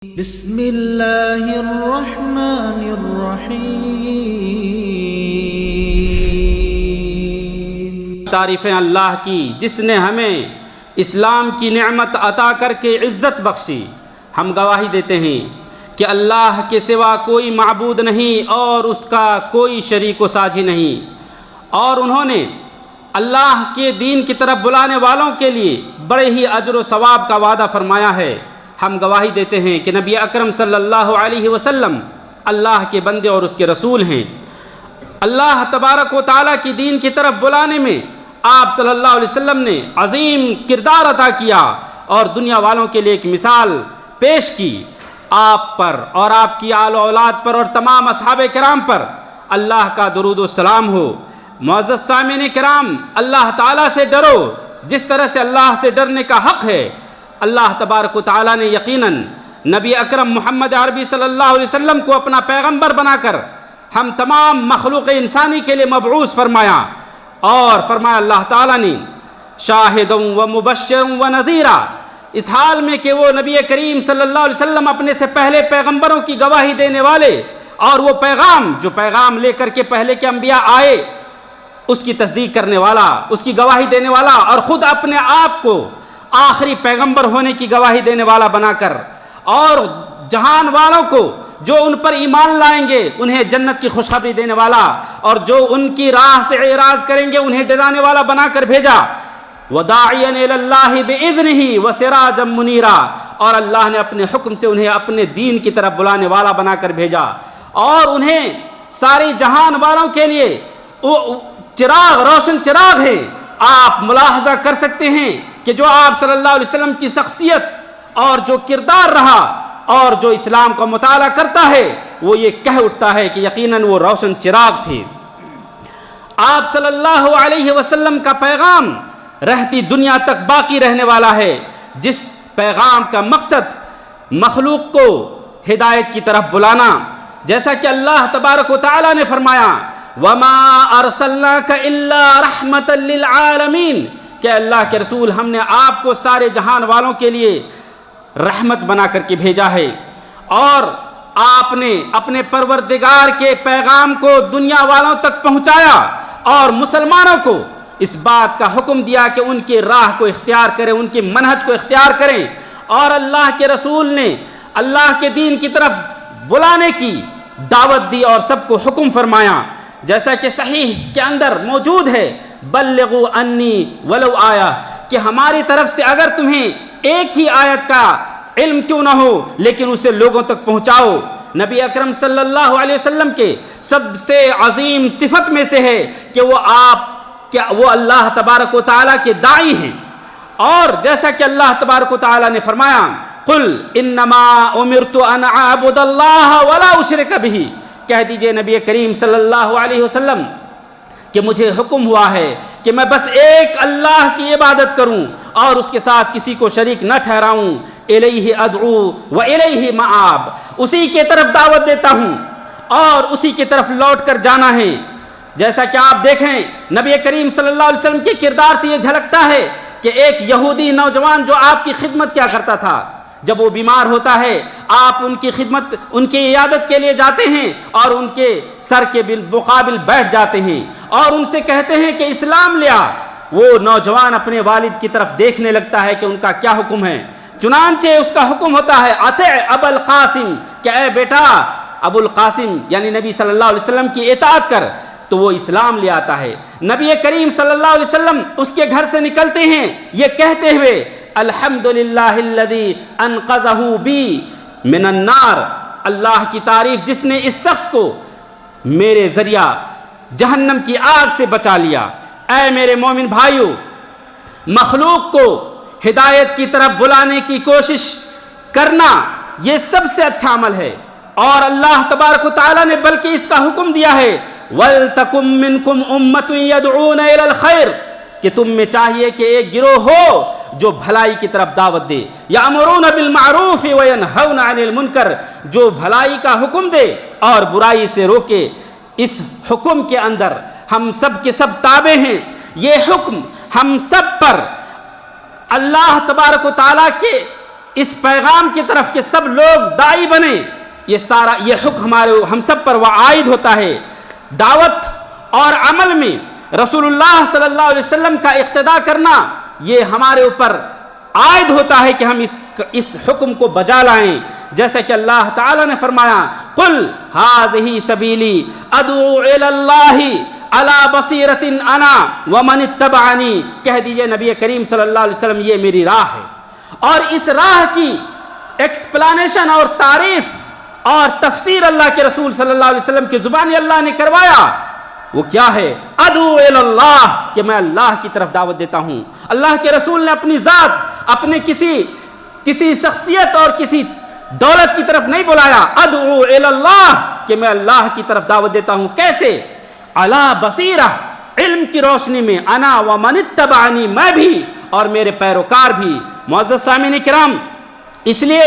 بسم اللہ الرحمن الرحیم۔ تعریفیں اللہ کی جس نے ہمیں اسلام کی نعمت عطا کر کے عزت بخشی۔ ہم گواہی دیتے ہیں کہ اللہ کے سوا کوئی معبود نہیں اور اس کا کوئی شریک و ساجی نہیں، اور انہوں نے اللہ کے دین کی طرف بلانے والوں کے لیے بڑے ہی اجر و ثواب کا وعدہ فرمایا ہے۔ ہم گواہی دیتے ہیں کہ نبی اکرم صلی اللہ علیہ وسلم اللہ کے بندے اور اس کے رسول ہیں۔ اللہ تبارک و تعالیٰ کی دین کی طرف بلانے میں آپ صلی اللہ علیہ وسلم نے عظیم کردار عطا کیا اور دنیا والوں کے لیے ایک مثال پیش کی۔ آپ پر اور آپ کی آل و اولاد پر اور تمام اصحاب کرام پر اللہ کا درود و سلام ہو۔ معزز سامعین کرام، اللہ تعالیٰ سے ڈرو جس طرح سے اللہ سے ڈرنے کا حق ہے۔ اللہ تبارک و تعالیٰ نے یقیناً نبی اکرم محمد عربی صلی اللہ علیہ وسلم کو اپنا پیغمبر بنا کر ہم تمام مخلوق انسانی کے لیے مبعوث فرمایا، اور فرمایا اللہ تعالیٰ نے شاہدا و مبشرا و نذیرا، اس حال میں کہ وہ نبی کریم صلی اللہ علیہ وسلم اپنے سے پہلے پیغمبروں کی گواہی دینے والے، اور وہ پیغام جو پیغام لے کر کے پہلے کے انبیاء آئے اس کی تصدیق کرنے والا، اس کی گواہی دینے والا، اور خود اپنے آپ کو آخری پیغمبر ہونے کی گواہی دینے والا بنا کر، اور جہان والوں کو جو ان پر ایمان لائیں گے انہیں جنت کی خوشخبری دینے والا، اور جو ان کی راہ سے اعراض کریں گے انہیں ڈرانے والا بنا کر بھیجا۔ وَدَاعِيًا إِلَى اللَّهِ بِإِذْنِهِ وَسِرَاجًا مُنِيرًا، اور اللہ نے اپنے حکم سے انہیں اپنے دین کی طرف بلانے والا بنا کر بھیجا، اور انہیں ساری جہان والوں کے لیے چراغ، روشن چراغ ہے۔ آپ ملاحظہ کر سکتے ہیں کہ جو آپ صلی اللہ علیہ وسلم کی شخصیت اور جو کردار رہا اور جو اسلام کا مطالعہ کرتا ہے وہ یہ کہہ اٹھتا ہے کہ یقیناً وہ روشن چراغ تھے۔ آپ صلی اللہ علیہ وسلم کا پیغام رہتی دنیا تک باقی رہنے والا ہے، جس پیغام کا مقصد مخلوق کو ہدایت کی طرف بلانا، جیسا کہ اللہ تبارک و تعالیٰ نے فرمایا وَمَا أَرْسَلْنَاكَ إِلَّا رَحْمَةً لِّلْعَالَمِينَ، کہ اللہ کے رسول ہم نے آپ کو سارے جہان والوں کے لیے رحمت بنا کر کے بھیجا ہے، اور آپ نے اپنے پروردگار کے پیغام کو دنیا والوں تک پہنچایا، اور مسلمانوں کو اس بات کا حکم دیا کہ ان کی راہ کو اختیار کریں، ان کے منہج کو اختیار کریں، اور اللہ کے رسول نے اللہ کے دین کی طرف بلانے کی دعوت دی اور سب کو حکم فرمایا، جیسا کہ صحیح کے اندر موجود ہے بلغوا انی ولو آیا، کہ ہماری طرف سے اگر تمہیں ایک ہی آیت کا علم کیوں نہ ہو لیکن اسے لوگوں تک پہنچاؤ۔ نبی اکرم صلی اللہ علیہ وسلم کے سب سے عظیم صفت میں سے ہے کہ وہ اللہ تبارک و تعالیٰ کے داعی ہیں، اور جیسا کہ اللہ تبارک و تعالیٰ نے فرمایا قل انما امرت ان اعبد اللہ ولا اشرک بہ، کہہ دیجئے نبی کریم صلی اللہ علیہ وسلم کہ مجھے حکم ہوا ہے کہ میں بس ایک اللہ کی عبادت کروں اور اس کے ساتھ کسی کو شریک نہ ٹھہراؤں۔ الیہ ادعو و الیہ مآب، اسی کی طرف دعوت دیتا ہوں اور اسی کی طرف لوٹ کر جانا ہے۔ جیسا کہ آپ دیکھیں نبی کریم صلی اللہ علیہ وسلم کے کردار سے یہ جھلکتا ہے کہ ایک یہودی نوجوان جو آپ کی خدمت کیا کرتا تھا، جب وہ بیمار ہوتا ہے آپ ان کی خدمت، ان کی عیادت کے لیے جاتے ہیں اور ان کے سر کے مقابل بیٹھ جاتے ہیں اور ان سے کہتے ہیں کہ اسلام لیا۔ وہ نوجوان اپنے والد کی طرف دیکھنے لگتا ہے کہ ان کا کیا حکم ہے، چنانچہ اس کا حکم ہوتا ہے اطع ابا القاسم، کہ اے بیٹا ابو القاسم یعنی نبی صلی اللہ علیہ وسلم کی اطاعت کر، تو وہ اسلام لے آتا ہے۔ نبی کریم صلی اللہ علیہ وسلم اس کے گھر سے نکلتے ہیں یہ کہتے ہوئے الحمدللہ الذی انقذہ بی من النار، اللہ کی تعریف جس نے اس شخص کو میرے ذریعہ جہنم کی آگ سے بچا لیا۔ اے میرے مومن بھائیو، مخلوق کو ہدایت کی طرف بلانے کی کوشش کرنا یہ سب سے اچھا عمل ہے، اور اللہ تبارک و تعالیٰ نے بلکہ اس کا حکم دیا ہے وَلْتَكُمْ مِنْكُمْ أُمَّةٌ يَدْعُونَ إِلَى الْخَيْرِ، کہ تم میں چاہیے کہ ایک گروہ ہو جو بھلائی کی طرف دعوت دے، یأمرون بالمعروف وینہون عن المنکر، جو بھلائی کا حکم دے اور برائی سے روکے۔ اس حکم کے اندر ہم سب کے سب تابع ہیں، یہ حکم ہم سب پر اللہ تبارک و تعالیٰ کے اس پیغام کی طرف کہ سب لوگ داعی بنے، یہ حکم ہم سب پر عائد ہوتا ہے۔ دعوت اور عمل میں رسول اللہ صلی اللہ علیہ وسلم کا اقتداء کرنا یہ ہمارے اوپر عائد ہوتا ہے کہ ہم اس حکم کو بجا لائیں، جیسا کہ اللہ تعالیٰ نے فرمایا قل ھذہ سبیلی ادعو الی اللہ علی بصیرۃ انا ومن اتبعنی، کہہ دیجئے نبی کریم صلی اللہ علیہ وسلم یہ میری راہ ہے، اور اس راہ کی ایکسپلانیشن اور تعریف اور تفسیر اللہ کے رسول صلی اللہ علیہ وسلم کی زبانی اللہ نے کروایا۔ وہ کیا ہے؟ ادعو الی اللہ، کہ میں اللہ کی طرف دعوت دیتا ہوں۔ اللہ کے رسول نے اپنی ذات، اپنے کسی شخصیت اور کسی دولت کی طرف نہیں بلایا، ادعو الی اللہ، کہ میں اللہ کی طرف دعوت دیتا ہوں۔ کیسے؟ علی بصیرہ، علم کی روشنی میں، انا ومن اتبعنی، میں بھی اور میرے پیروکار بھی۔ معزز سامعین کرام، اس لیے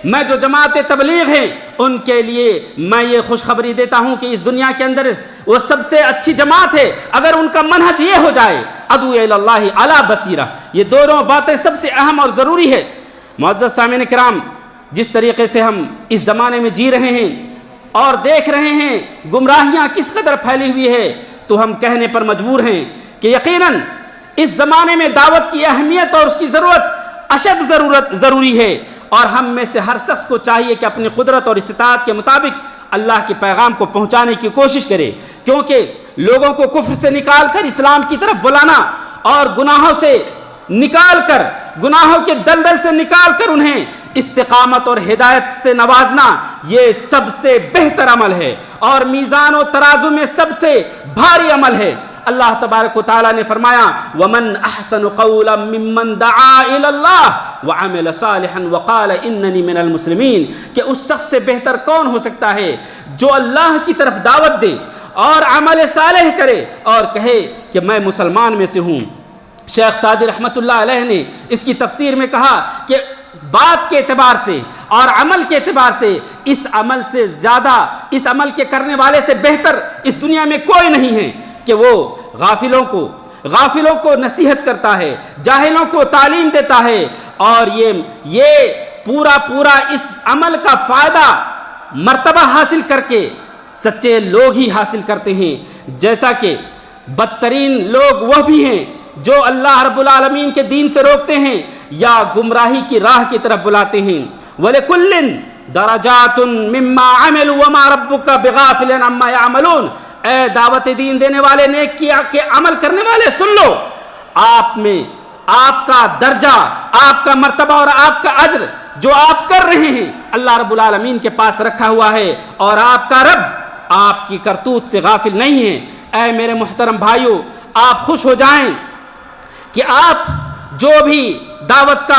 میں جو جماعت تبلیغ ہیں ان کے لیے میں یہ خوشخبری دیتا ہوں کہ اس دنیا کے اندر وہ سب سے اچھی جماعت ہے اگر ان کا منہج یہ ہو جائے، ادعو الی اللہ علی بصیرہ۔ یہ دونوں باتیں سب سے اہم اور ضروری ہے۔ معزز سامعین کرام، جس طریقے سے ہم اس زمانے میں جی رہے ہیں اور دیکھ رہے ہیں گمراہیاں کس قدر پھیلی ہوئی ہے، تو ہم کہنے پر مجبور ہیں کہ یقیناً اس زمانے میں دعوت کی اہمیت اور اس کی ضروری ہے، اور ہم میں سے ہر شخص کو چاہیے کہ اپنی قدرت اور استطاعت کے مطابق اللہ کے پیغام کو پہنچانے کی کوشش کرے، کیونکہ لوگوں کو کفر سے نکال کر اسلام کی طرف بلانا اور گناہوں کے دلدل سے نکال کر انہیں استقامت اور ہدایت سے نوازنا یہ سب سے بہتر عمل ہے اور میزان و ترازو میں سب سے بھاری عمل ہے۔ اللہ تبارک و تعالیٰ نے فرمایا وَمَنْ أَحْسَنُ قَوْلًا مِّمَّنْ دَعَا إِلَى اللَّهِ وَعَمِلَ صَالِحًا وَقَالَ إِنَّنِي مِنَ الْمُسْلِمِينَ، کہ اس شخص سے بہتر کون ہو سکتا ہے جو اللہ کی طرف دعوت دے اور عمل صالح کرے اور کہے کہ میں مسلمان میں سے ہوں۔ شیخ سعدی رحمۃ اللہ علیہ نے اس کی تفسیر میں کہا کہ بات کے اعتبار سے اور عمل کے اعتبار سے اس عمل سے زیادہ، اس عمل کے کرنے والے سے بہتر اس دنیا میں کوئی نہیں ہے کہ وہ غافلوں کو نصیحت کرتا ہے، جاہلوں کو تعلیم دیتا ہے، اور یہ پورا اس عمل کا فائدہ مرتبہ حاصل کر کے سچے لوگ ہی حاصل کرتے ہیں، جیسا کہ بدترین لوگ وہ بھی ہیں جو اللہ رب العالمین کے دین سے روکتے ہیں یا گمراہی کی راہ کی طرف بلاتے ہیں۔ وَلِكُلٍّ دَرَجَاتٌ مِّمَّا عَمِلُوا وَمَا رَبُّكَ بِغَافِلٍ عَمَّا يَعْمَلُونَ۔ اے دعوت دین دینے والے، نیک کے عمل کرنے والے، سن لو، آپ میں آپ کا درجہ، آپ کا مرتبہ اور آپ کا اجر جو آپ کر رہے ہیں اللہ رب العالمین کے پاس رکھا ہوا ہے، اور آپ کا رب آپ کی کرتوت سے غافل نہیں ہے۔ اے میرے محترم بھائیو، آپ خوش ہو جائیں کہ آپ جو بھی دعوت کا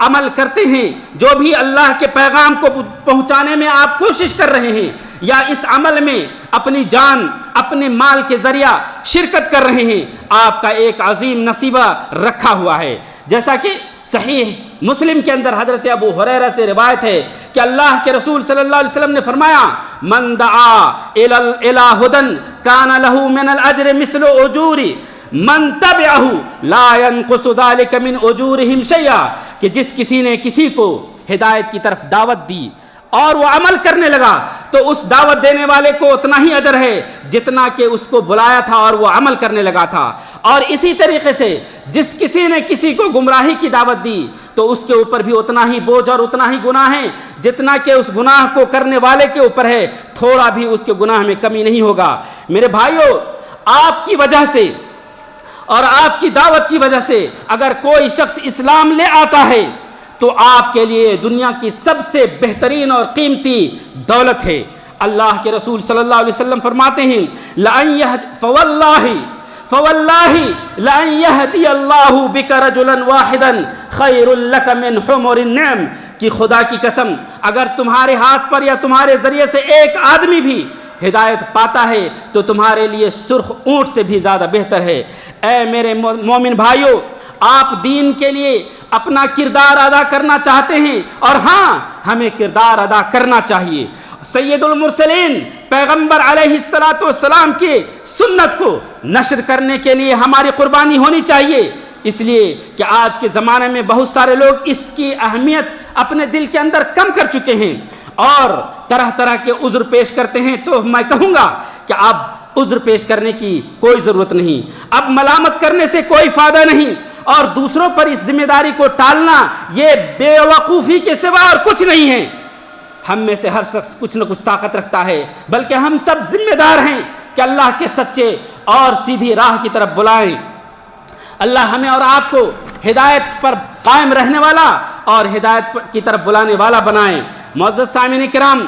عمل کرتے ہیں، جو بھی اللہ کے پیغام کو پہنچانے میں آپ کوشش کر رہے ہیں یا اس عمل میں اپنی جان، اپنے مال کے ذریعہ شرکت کر رہے ہیں، آپ کا ایک عظیم نصیبہ رکھا ہوا ہے۔ جیسا کہ صحیح مسلم کے اندر حضرت ابو ہریرہ سے روایت ہے کہ اللہ کے رسول صلی اللہ علیہ وسلم نے فرمایا من دعا الی ھدی کان لہ من الاجر مثل اجور من تبعہ لا ينقص ذلك من اجورهم شیئا، کہ جس کسی نے کسی کو ہدایت کی طرف دعوت دی اور وہ عمل کرنے لگا تو اس دعوت دینے والے کو اتنا ہی اجر ہے جتنا کہ اس کو بلایا تھا اور وہ عمل کرنے لگا تھا، اور اسی طریقے سے جس کسی نے کسی کو گمراہی کی دعوت دی تو اس کے اوپر بھی اتنا ہی بوجھ اور اتنا ہی گناہ ہے جتنا کہ اس گناہ کو کرنے والے کے اوپر ہے، تھوڑا بھی اس کے گناہ میں کمی نہیں ہوگا۔ میرے بھائیو، آپ کی وجہ سے اور آپ کی دعوت کی وجہ سے اگر کوئی شخص اسلام لے آتا ہے تو آپ کے لیے دنیا کی سب سے بہترین اور قیمتی دولت ہے۔ اللہ کے رسول صلی اللہ علیہ وسلم فرماتے ہیں فواللہ لَأَن يَهْدِيَ اللَّهُ بِكَ رَجُلًا وَاحِدًا خَيْرٌ لَكَ مِنْ حُمُرِ النِّعَمِ، کہ خدا کی قسم اگر تمہارے ہاتھ پر یا تمہارے ذریعے سے ایک آدمی بھی ہدایت پاتا ہے تو تمہارے لیے سرخ اونٹ سے بھی زیادہ بہتر ہے۔ اے میرے مومن بھائیو، آپ دین کے لیے اپنا کردار ادا کرنا چاہتے ہیں، اور ہاں ہمیں کردار ادا کرنا چاہیے۔ سید المرسلین پیغمبر علیہ الصلاۃ والسلام کی سنت کو نشر کرنے کے لیے ہماری قربانی ہونی چاہیے، اس لیے کہ آج کے زمانے میں بہت سارے لوگ اس کی اہمیت اپنے دل کے اندر کم کر چکے ہیں اور طرح طرح کے عذر پیش کرتے ہیں. تو میں کہوں گا کہ اب عذر پیش کرنے کی کوئی ضرورت نہیں، اب ملامت کرنے سے کوئی فائدہ نہیں، اور دوسروں پر اس ذمہ داری کو ٹالنا یہ بے وقوفی کے سوا اور کچھ نہیں ہے. ہم میں سے ہر شخص کچھ نہ کچھ طاقت رکھتا ہے، بلکہ ہم سب ذمہ دار ہیں کہ اللہ کے سچے اور سیدھی راہ کی طرف بلائیں. اللہ ہمیں اور آپ کو ہدایت پر قائم رہنے والا اور ہدایت کی طرف بلانے والا بنائیں. معزز سامعین کرام،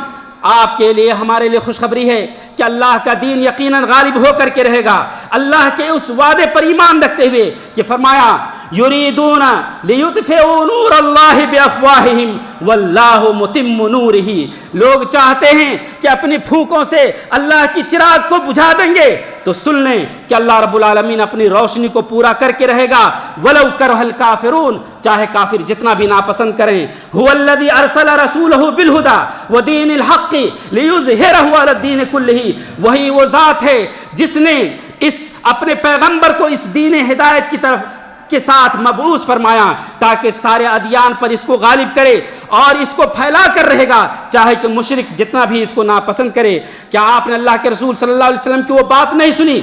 آپ کے لیے ہمارے لیے خوشخبری ہے کہ اللہ کا دین یقیناً غالب ہو کر کے رہے گا. اللہ کے اس وعدے پر ایمان رکھتے ہوئے کہ فرمایا یریدون لیطفئوا نور اللہ بافواہہم واللہ متم نورہ، لوگ چاہتے ہیں کہ اپنی پھونکوں سے اللہ کی چراغ کو بجھا دیں گے، تو سن لیں کہ اللہ رب العالمین اپنی روشنی کو پورا کر کے رہے گا. ولو کرہ الکافرون، چاہے کافر جتنا بھی ناپسند کریں. هو الذی ارسل رسولہ بالہدی ودین الحق لیظہرہ علی الدین کلہ، وہی وہ ذات ہے جس نے اس اپنے پیغمبر کو اس دین ہدایت کی طرف کے ساتھ مبعوث فرمایا تاکہ سارے ادیان پر اس کو غالب کرے اور اس کو پھیلا کر رہے گا، چاہے کہ مشرک جتنا بھی اس کو ناپسند کرے. کیا آپ نے اللہ کے رسول صلی اللہ علیہ وسلم کی وہ بات نہیں سنی؟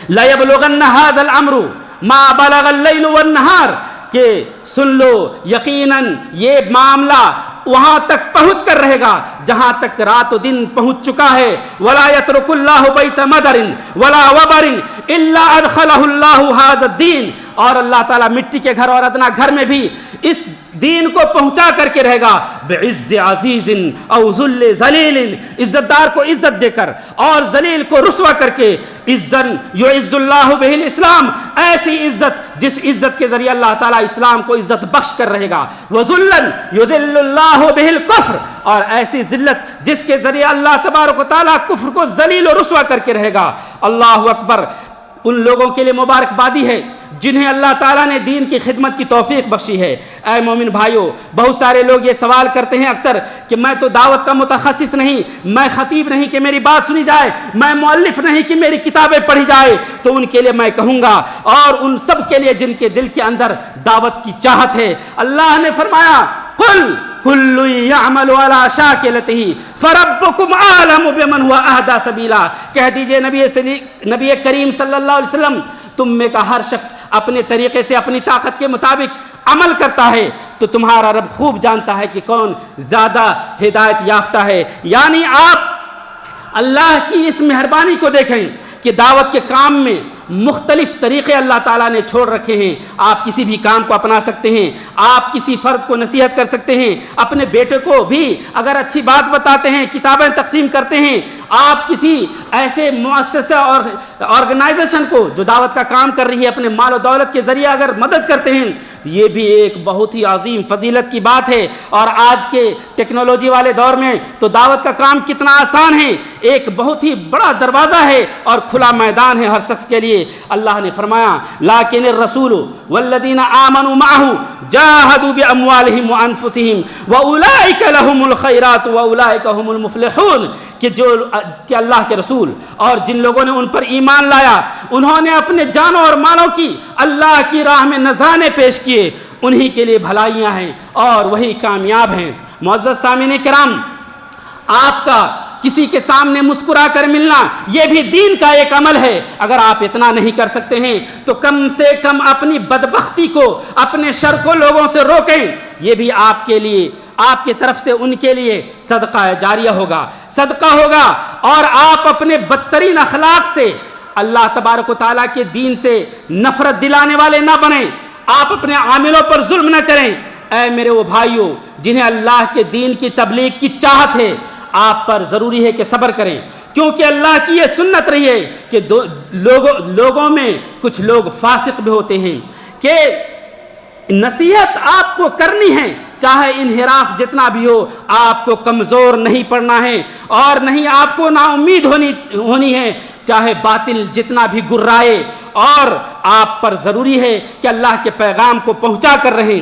لَيَبْلُغَنَّ هَذَا الْأَمْرُ مَا بَلَغَ اللَّيْلُ وَالنَّهَارُ، کہ سن لو یقیناً یہ معاملہ وہاں تک پہنچ کر رہے گا جہاں تک رات و دن پہنچ چکا ہے. وَلَا يَتْرُكُ اللَّهُ بَيْتَ مَدَرٍ وَلَا وَبَرٍ إِلَّا أَدْخَلَهُ اللَّهُ هَذَا الدِّينَ، اور اللہ تعالیٰ مٹی کے گھر اور ادنا گھر میں بھی اس دین کو پہنچا کر کے رہے گا. بعز عزیز او ذل ذلیل، عزت دار کو عزت دے کر اور ذلیل کو رسوا کر کے. عزن یعز اللہ بہ الاسلام، ایسی عزت جس عزت کے ذریعے اللہ تعالیٰ اسلام کو عزت بخش کر رہے گا. وذلن یذل اللہ بہ الکفر، اور ایسی ذلت جس کے ذریعے اللہ تبارک و تعالیٰ کفر کو ذلیل و رسوا کر کے رہے گا. اللہ اکبر. ان لوگوں کے لیے مبارکبادی ہے جنہیں اللہ تعالیٰ نے دین کی خدمت کی توفیق بخشی ہے. اے مومن بھائیو، بہت سارے لوگ یہ سوال کرتے ہیں اکثر کہ میں تو دعوت کا متخصص نہیں، میں خطیب نہیں کہ میری بات سنی جائے، میں مؤلف نہیں کہ میری کتابیں پڑھی جائے. تو ان کے لیے میں کہوں گا، اور ان سب کے لیے جن کے دل کے اندر دعوت کی چاہت ہے، اللہ نے فرمایا قل کل یعمل علی شاکلتہ فربکم اعلم بمن هو اہدی سبیلا. کہہ دیجئے نبی کریم صلی اللہ علیہ وسلم، تم میں کا ہر شخص اپنے طریقے سے اپنی طاقت کے مطابق عمل کرتا ہے، تو تمہارا رب خوب جانتا ہے کہ کون زیادہ ہدایت یافتہ ہے. یعنی آپ اللہ کی اس مہربانی کو دیکھیں کہ دعوت کے کام میں مختلف طریقے اللہ تعالیٰ نے چھوڑ رکھے ہیں. آپ کسی بھی کام کو اپنا سکتے ہیں، آپ کسی فرد کو نصیحت کر سکتے ہیں، اپنے بیٹے کو بھی اگر اچھی بات بتاتے ہیں، کتابیں تقسیم کرتے ہیں. آپ کسی ایسے مؤسسہ اور آرگنائزیشن کو جو دعوت کا کام کر رہی ہے اپنے مال و دولت کے ذریعے اگر مدد کرتے ہیں، یہ بھی ایک بہت ہی عظیم فضیلت کی بات ہے. اور آج کے ٹیکنالوجی والے دور میں تو دعوت کا کام کتنا آسان ہے، ایک بہت ہی بڑا دروازہ ہے اور کھلا میدان ہے ہر شخص کے لیے. اللہ نے فرمایا لیکن الرسول والذین آمنوا معه جاہدوا باموالہم وانفسہم واولئک لهم الخیرات واولئک هم المفلحون، کہ اللہ کے رسول اور جن لوگوں نے ان پر ایمان لایا، انہوں نے اپنے جانوں اور مالوں کی اللہ کی راہ میں نذرانے پیش کیے، انہی کے لیے بھلائیاں ہیں اور وہی کامیاب ہیں. معزز سامعین کرام، آپ کا کسی کے سامنے مسکرا کر ملنا یہ بھی دین کا ایک عمل ہے. اگر آپ اتنا نہیں کر سکتے ہیں تو کم سے کم اپنی بدبختی کو، اپنے شر کو لوگوں سے روکیں. یہ بھی آپ کے لیے، آپ کی طرف سے ان کے لیے صدقہ جاریہ ہوگا، صدقہ ہوگا. اور آپ اپنے بدترین اخلاق سے اللہ تبارک و تعالیٰ کے دین سے نفرت دلانے والے نہ بنیں. آپ اپنے عاملوں پر ظلم نہ کریں. اے میرے وہ بھائیوں جنہیں اللہ کے دین کی تبلیغ کی چاہت ہے، آپ پر ضروری ہے کہ صبر کریں، کیونکہ اللہ کی یہ سنت رہی ہے کہ لوگوں میں کچھ لوگ فاسق بھی ہوتے ہیں کہ نصیحت آپ کو کرنی ہے، چاہے انحراف جتنا بھی ہو، آپ کو کمزور نہیں پڑنا ہے اور نہیں آپ کو نا امید ہونی ہے، چاہے باطل جتنا بھی گرائے. اور آپ پر ضروری ہے کہ اللہ کے پیغام کو پہنچا کر رہیں.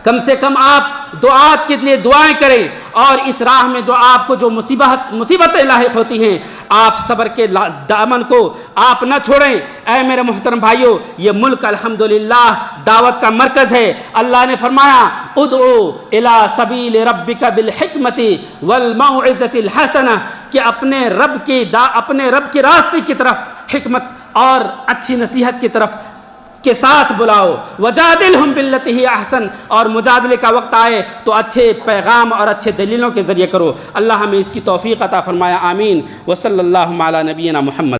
کم سے کم آپ دعات کے لیے دعائیں کریں، اور اس راہ میں جو آپ کو جو مصیبتیں لاحق ہوتی ہیں، آپ صبر کے دامن کو آپ نہ چھوڑیں۔ اے میرے محترم بھائیوں، یہ ملک الحمدللہ دعوت کا مرکز ہے۔ اللہ نے فرمایا ادعو الی سبیل ربک بالحکمت والموعظۃ الحسنہ، کہ اپنے رب کے راستے کی طرف حکمت اور اچھی نصیحت کی طرف کے ساتھ بلاؤ۔ وجادلہم باللتی ہی احسن، اور مجادلے کا وقت آئے تو اچھے پیغام اور اچھے دلیلوں کے ذریعے کرو۔ اللہ ہمیں اس کی توفیق عطا فرمایا، آمین۔ وصلی اللہ علی نبینا محمد۔